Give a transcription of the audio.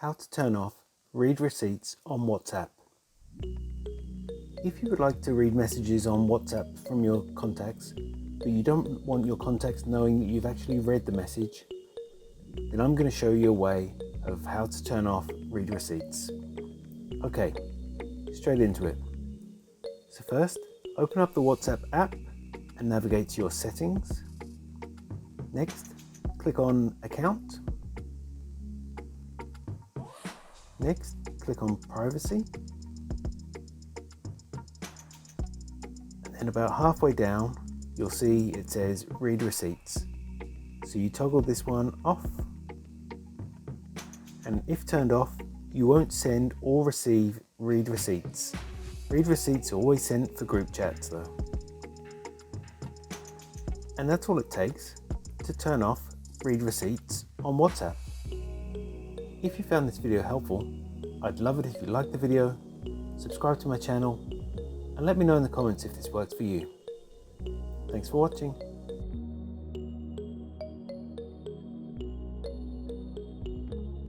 How to turn off read receipts on WhatsApp. If you would like to read messages on WhatsApp from your contacts, but you don't want your contacts knowing that you've actually read the message, then I'm going to show you a way of how to turn off read receipts. Okay, straight into it. So first, open up the WhatsApp app and navigate to your settings. Next, click on Account. Next, click on Privacy. And then about halfway down, you'll see it says Read Receipts. So you toggle this one off. And if turned off, you won't send or receive read receipts. Read receipts are always sent for group chats though. And that's all it takes to turn off read receipts on WhatsApp. If you found this video helpful, I'd love it if you liked the video, subscribe to my channel, and let me know in the comments if this works for you. Thanks for watching.